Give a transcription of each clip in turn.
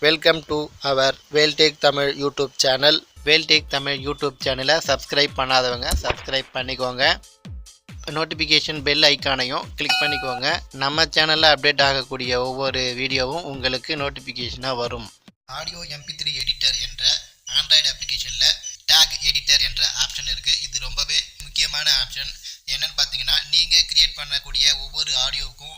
Welcome to our Veltech Tamil YouTube channel. Veltech Tamil YouTube சேனலை subscribe பண்ணாதவங்க subscribe பண்ணிக்கோங்க. நோட்டிஃபிகேஷன் பெல் ஐக்கானையும் கிளிக் பண்ணிக்கோங்க. நம்ம சேனலில் அப்டேட் ஆகக்கூடிய ஒவ்வொரு வீடியோவும் உங்களுக்கு நோட்டிஃபிகேஷனாக வரும். ஆடியோ MP3 எடிட்டர் என்ற ஆண்ட்ராய்டு அப்ளிகேஷனில் டேக் எடிட்டர் என்ற ஆப்ஷன் இருக்குது. இது ரொம்பவே முக்கியமான ஆப்ஷன். என்னென்னு பார்த்தீங்கன்னா, நீங்கள் கிரியேட் பண்ணக்கூடிய ஒவ்வொரு ஆடியோவுக்கும்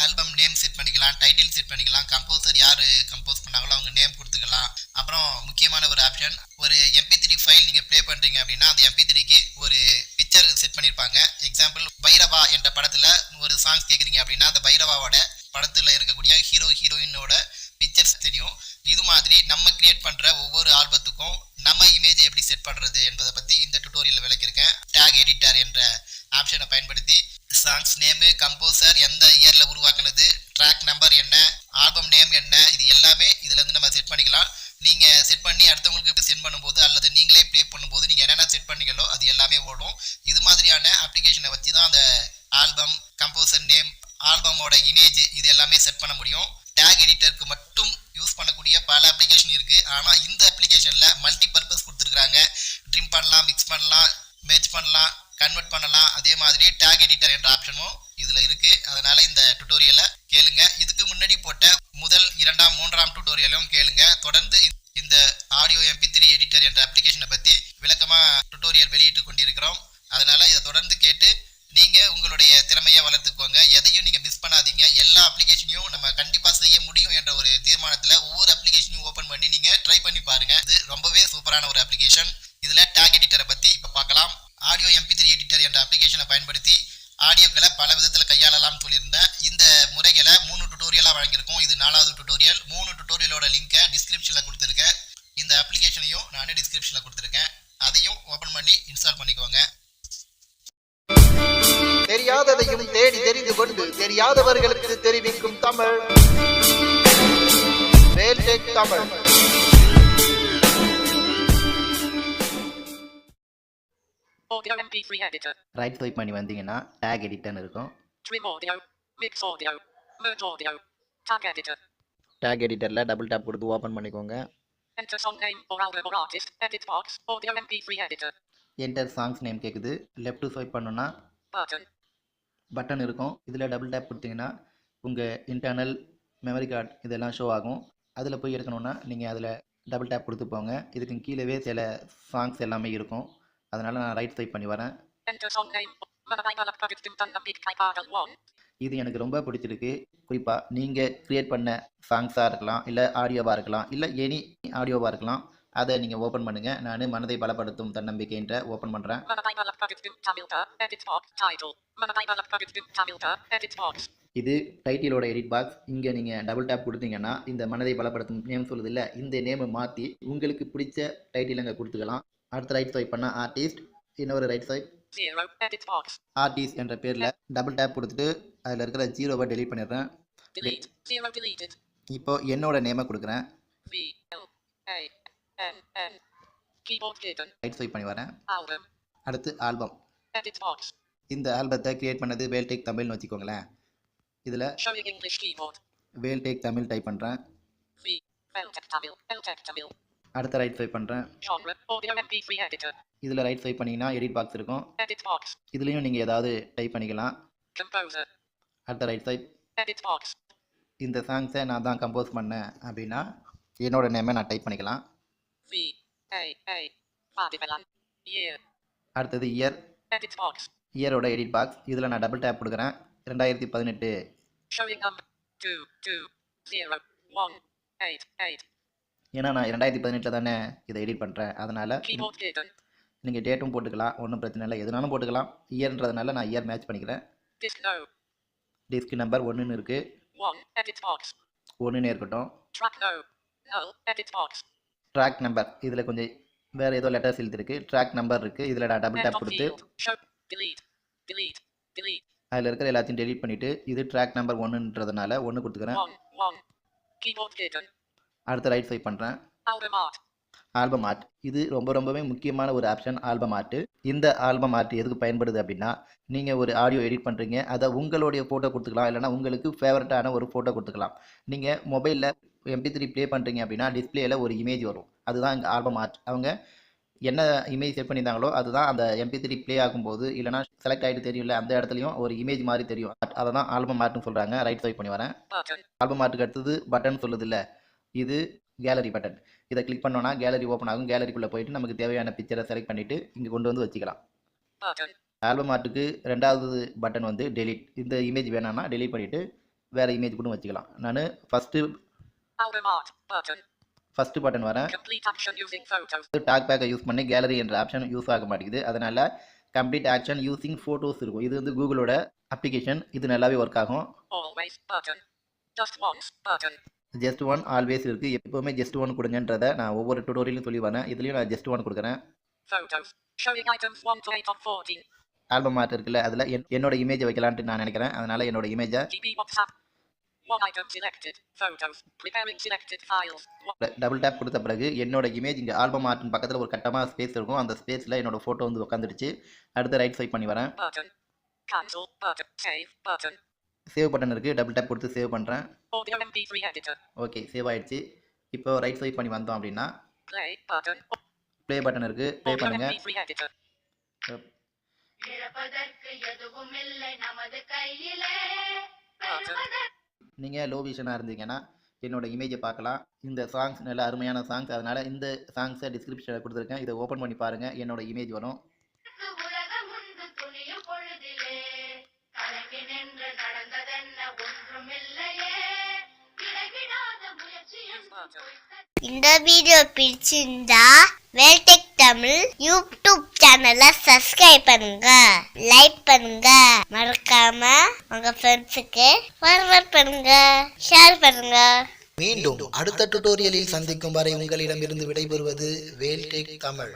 ஆல்பம் நேம் செட் பண்ணிக்கலாம், டைட்டில் செட் பண்ணிக்கலாம், கம்போசர் யார் கம்போஸ் பண்ணாங்களோ அவங்க நேம் கொடுத்துக்கலாம். அப்புறம் முக்கியமான ஒரு ஆப்ஷன், ஒரு MP3 ஃபைல் நீங்கள் ப்ளே பண்ணுறீங்க அப்படின்னா அந்த MP3க்கு ஒரு பிக்சர் செட் பண்ணியிருப்பாங்க. எக்ஸாம்பிள், பைரவா என்ற படத்தில் ஒரு சாங்ஸ் கேட்குறீங்க அப்படின்னா அந்த பைரவாவோட படத்தில் இருக்கக்கூடிய ஹீரோயினோட பிக்சர்ஸ் தெரியும். இது மாதிரி நம்ம கிரியேட் பண்ணுற ஒவ்வொரு ஆல்பத்துக்கும் நம்ம இமேஜ் எப்படி செட் பண்ணுறது என்பதை பற்றி இந்த டுட்டோரியலில் விளக்கியிருக்கேன். டேக் எடிட்டர் என்ற ஆப்ஷனை பயன்படுத்தி சாங்ஸ் நேமு, கம்போசர், எந்த இயரில் உருவாக்குனது, ட்ராக் நம்பர் என்ன, ஆல்பம் நேம் என்ன, இது எல்லாமே இதுலேருந்து நம்ம செட் பண்ணிக்கலாம். நீங்கள் செட் பண்ணி அடுத்தவங்களுக்கு சென்ட் பண்ணும்போது அல்லது நீங்களே ப்ளே பண்ணும்போது நீங்கள் என்னென்ன செட் பண்ணீங்களோ அது எல்லாமே ஓடும். இது மாதிரியான அப்ளிகேஷனை வச்சு தான் அந்த ஆல்பம், கம்போசர் நேம், ஆல்பமோட இமேஜ் இது எல்லாமே செட் பண்ண முடியும். டேக் எடிட்டருக்கு மட்டும் யூஸ் பண்ணக்கூடிய பல அப்ளிகேஷன் இருக்குது. ஆனால் இந்த அப்ளிகேஷனில் மல்டி பர்பஸ் கொடுத்துருக்குறாங்க. ட்ரிம் பண்ணலாம், மிக்ஸ் பண்ணலாம், மேட்ச் பண்ணலாம், கன்வெர்ட் பண்ணலாம். அதே மாதிரி டேக் எடிட்டர் என்ற ஆப்ஷனும் இதில் இருக்குது. அதனால் இந்த டுட்டோரியலை கேளுங்க. இதுக்கு முன்னாடி போட்ட முதல், இரண்டாம், மூன்றாம் டுட்டோரியலும் கேளுங்க. தொடர்ந்து இந்த ஆடியோ MP3 எடிட்டர் என்ற அப்ளிகேஷனை பற்றி விளக்கமாக டுட்டோரியல் வெளியிட்டு கொண்டிருக்கிறோம். அதனால் இதை தொடர்ந்து கேட்டு நீங்கள் உங்களுடைய திறமையை வளர்த்துக்கோங்க. எதையும் நீங்கள் மிஸ் பண்ணாதீங்க. எல்லா அப்ளிகேஷனையும் நம்ம கண்டிப்பாக செய்ய முடியும் என்ற ஒரு தீர்மானத்தில் ஒவ்வொரு அப்ளிகேஷனையும் ஓப்பன் பண்ணி நீங்கள் ட்ரை பண்ணி பாருங்கள். இது ரொம்பவே சூப்பரான ஒரு அப்ளிகேஷன். இதில் டேக் எடிட்டரை பற்றி இப்போ பார்க்கலாம். ஆடியோ MP3 எடிட்டர் என்ற அப்ளிகேஷனை பயன்படுத்தி ஆடியோக்களை பல விதத்தில் கையாளலாம் சொல்லியிருந்தேன். இந்த முறைகளை 3 டுட்டோரியலாக வழங்கியிருக்கோம். இது 4வது டுட்டோரியல். 3 டுட்டோரியலோட லிங்கை டிஸ்கிரிப்ஷனில் கொடுத்துருக்கேன். இந்த அப்ளிகேஷனையும் நான் டிஸ்கிரிப்ஷனில் கொடுத்துருக்கேன். அதையும் ஓப்பன் பண்ணி இன்ஸ்டால் பண்ணிக்கோங்க. தெரியாததையும் தேடி தெரிந்து கொண்டு தெரியாதவர்களுக்கு தெரிவிக்கும் Tamil Veltech Tamil. Audio MP3 editor. Right swipe பண்ணி வந்தீங்கன்னா டேக் எடிட்டர்னு இருக்கும். Trim audio, mix audio, merge audio, tag editor. Tag எடிட்டரில் டபுள் டேப் கொடுத்து ஓப்பன் பண்ணிக்கோங்க. Enter song name or album or artist, edit box, audio MP3 editor. Enter songs name கேட்குது. Left swipe பண்ணோன்னா Button. Button இருக்கும். இதில் double tape கொடுத்தீங்கன்னா உங்கள் internal memory card இதெல்லாம் ஷோ ஆகும். அதில் போய் எடுக்கணுன்னா நீங்கள் அதில் டபுள் டேப் கொடுத்து போங்க. இதுக்கு கீழவே சில சாங்ஸ் எல்லாமே இருக்கும். அதனால் நான் ரைட் ஸ்வைப் பண்ணி வரேன். Enter song name. இது எனக்கு ரொம்ப பிடிச்சிருக்கு. குறிப்பாக நீங்கள் க்ரியேட் பண்ண சாங்ஸாக இருக்கலாம், இல்லை ஆடியோவாக இருக்கலாம், இல்லை எனி ஆடியோவாக இருக்கலாம். அதை நீங்கள் ஓப்பன் பண்ணுங்கள். நான் மனதை பலப்படுத்தும் தன்னம்பிக்கைன்ற ஓப்பன் பண்ணுறேன். இது டைட்டிலோட எடிட் பாக்ஸ். இங்கே நீங்கள் டபுள் டேப் கொடுத்தீங்கன்னா இந்த மனதை பலப்படுத்தும் நேம் சொல்லுது இல்லை, இந்த நேமை மாற்றி உங்களுக்கு பிடிச்ச டைட்டில் அங்கே கொடுத்துக்கலாம். அடுத்த ரைட் ஸ்வைப் பண்ணால் ஆர்டிஸ்ட், இன்னொரு ரைட் ஸ்வைப் ஆர்டிஸ்ட் என்ற பேரில் டபுள் டேப் கொடுத்துட்டு அதில் இருக்கிற ஜீரோவை டெலீட் பண்ணிடுறேன். இப்போ என்னோட நேமை கொடுக்குறேன். ரைட் ஸ்வைப் பண்ணி வரேன். அடுத்து ஆல்பம். இந்த ஆல்பத்தை கிரியேட் பண்ணது வேல்டேக் தமிழ்னு வச்சுக்கோங்களேன். இதில் வேல்டேக் தமிழ் டைப் பண்ணுறேன். அடுத்த ரைட் ஸ்வைப் பண்ணுறேன். இதில் ரைட் ஸ்வைப் பண்ணிங்கன்னா எடிட் பாக்ஸ் இருக்கும். இதுலேயும் நீங்கள் ஏதாவது டைப் பண்ணிக்கலாம். அடுத்த ரைட் ஸ்வைப். இந்த சாங்ஸை நான் தான் கம்போஸ் பண்ணேன் அப்படின்னா என்னோட நேமை நான் டைப் பண்ணிக்கலாம். அடுத்தது இயர். இயரோட edit box. இதில் நான் டபுள் டேப் கொடுக்குறேன். 2018. ஏன்னா நான் 2018 தானே இதை எடிட் பண்ணுறேன். அதனால் நீங்கள் டேட்டும் போட்டுக்கலாம், ஒன்றும் பிரச்சனை இல்லை, எதுனாலும் போட்டுக்கலாம். இயர்ன்றதுனால நான் இயர் மேட்ச் பண்ணிக்கிறேன். டிஸ்க் நம்பர் 1ன்னு இருக்குது. 1ன்னு இருக்கட்டும். ட்ராக் நம்பர், இதில் கொஞ்சம் வேறு ஏதோ லெட்டர்ஸ் எழுதிருக்கு. ட்ராக் நம்பர் இருக்குது. இதில் நான் டபுள் டேப் கொடுத்து அதில் இருக்கிற எல்லாத்தையும் டெலீட் பண்ணிவிட்டு இது ட்ராக் நம்பர் 1ன்றதுனால 1 கொடுத்துக்கிறேன். அடுத்த ரைட் ஸ்வைப் பண்ணுறேன். Album art. இது ரொம்பவே முக்கியமான ஒரு ஆப்ஷன், ஆல்பம் ஆர்ட். இந்த ஆல்பம் ஆர்ட் எதுக்கு பயன்படுது அப்படின்னா, நீங்கள் ஒரு ஆடியோ எடிட் பண்ணுறீங்க, அதை உங்களுடைய ஃபோட்டோ கொடுத்துக்கலாம், இல்லைனா உங்களுக்கு ஃபேவரட்டான ஒரு ஃபோட்டோ கொடுத்துக்கலாம். நீங்கள் மொபைலில் MP3 ப்ளே பண்ணுறீங்க அப்படின்னா டிஸ்பிளேயில் ஒரு இமேஜ் வரும், அதுதான் இங்கே ஆல்பம் ஆர்ட். அவங்க என்ன இமேஜ் செட் பண்ணியிருந்தாங்களோ அதுதான் அந்த MP3 ப்ளே ஆகும்போது இல்லைனா செலக்ட் ஆகிட்டு தெரியும்ல, அந்த இடத்துலையும் ஒரு இமேஜ் மாதிரி தெரியும். அதை தான் ஆல்பம் ஆர்ட்னு சொல்கிறாங்க. ரைட் ஸ்வைப் பண்ணி வரேன். ஆல்பம் ஆர்ட்டுக்கு அடுத்தது பட்டன் சொல்லுது இல்லை, இது கேலரி பட்டன். இதை கிளிக் பண்ணோன்னா கேலரி ஓப்பன் ஆகும். கேலரிக்குள்ளே போயிட்டு நமக்கு தேவையான பிக்சரை செலக்ட் பண்ணிவிட்டு இங்கே கொண்டு வந்து வச்சுக்கலாம். ஆல்பம் ஆர்ட்டுக்கு ரெண்டாவது பட்டன் வந்து டெலீட். இந்த இமேஜ் வேணாம்னா டெலீட் பண்ணிவிட்டு வேறு இமேஜ் கூட வச்சுக்கலாம். நான் ஃபஸ்ட்டு பட்டன் வரேன். டாக்பேக்கை யூஸ் பண்ணி கேலரி என்ற ஆப்ஷன் யூஸ் ஆக மாட்டேங்குது. அதனால் கம்ப்ளீட் ஆக்ஷன் யூஸிங் ஃபோட்டோஸ் இருக்கும். இது வந்து கூகுளோட அப்ளிகேஷன். இது நல்லாவே ஒர்க் ஆகும். ஜஸ்ட் ஒன் ஆல்வேஸ் இருக்குது. எப்போவுமே ஜஸ்ட் ஒன் கொடுங்கன்றதை நான் ஒவ்வொரு டுட்டோரியலும் சொல்லி வரேன். இதுலேயும் நான் ஜஸ்ட் ஒன் கொடுக்குறேன். ஆல்பம் ஆர்ட் இருக்குல்ல, அதில் என்னோட இமேஜை வைக்கலான்ட்டு நான் நினைக்கிறேன். அதனால் என்னோட இமேஜை டபுள் டேப் கொடுத்த பிறகு என்னோட இமேஜ் இங்கே ஆல்பம் ஆர்ட்னு பக்கத்தில் ஒரு கட்டமாக ஸ்பேஸ் இருக்கும். அந்த ஸ்பேஸில் என்னோட ஃபோட்டோ வந்து உட்காந்துடுச்சு. அடுத்து ரைட் ஸ்வைப் பண்ணி வரேன். சேவ் பட்டன் இருக்குது, டபுள் டேப் கொடுத்து சேவ் பண்ணுறேன். ஓகே, சேவ் ஆயிடுச்சு. இப்போ ரைட் ஸ்வைப் பண்ணி வந்தோம் அப்படின்னா ப்ளே பட்டன் இருக்குது, ப்ளே பண்ணுங்க. நீங்கள் லோ விஷனாக இருந்தீங்கன்னா என்னோட இமேஜை பார்க்கலாம். இந்த சாங்ஸ் நல்ல அருமையான சாங்ஸ், அதனால் இந்த சாங்ஸை டிஸ்கிரிப்ஷனில் கொடுத்துருக்கேன். இதை ஓப்பன் பண்ணி பாருங்கள், என்னோட இமேஜ் வரும். இந்த வீடியோ பிடிச்சிருந்தா வேல்டெக் தமிழ் யூடியூப் சேனலை சப்ஸ்கிரைப் பண்ணுங்க, லைக் பண்ணுங்க, மறக்காம உங்க ஃப்ரெண்ட்ஸுக்கு ஃபார்வர்ட் பண்ணுங்க, ஷேர் பண்ணுங்க. மீண்டும் அடுத்த டுட்டோரியலில் சந்திக்கும் வரை உங்களிடமிருந்து விடைபெறுவது வேல்டெக் தமிழ்.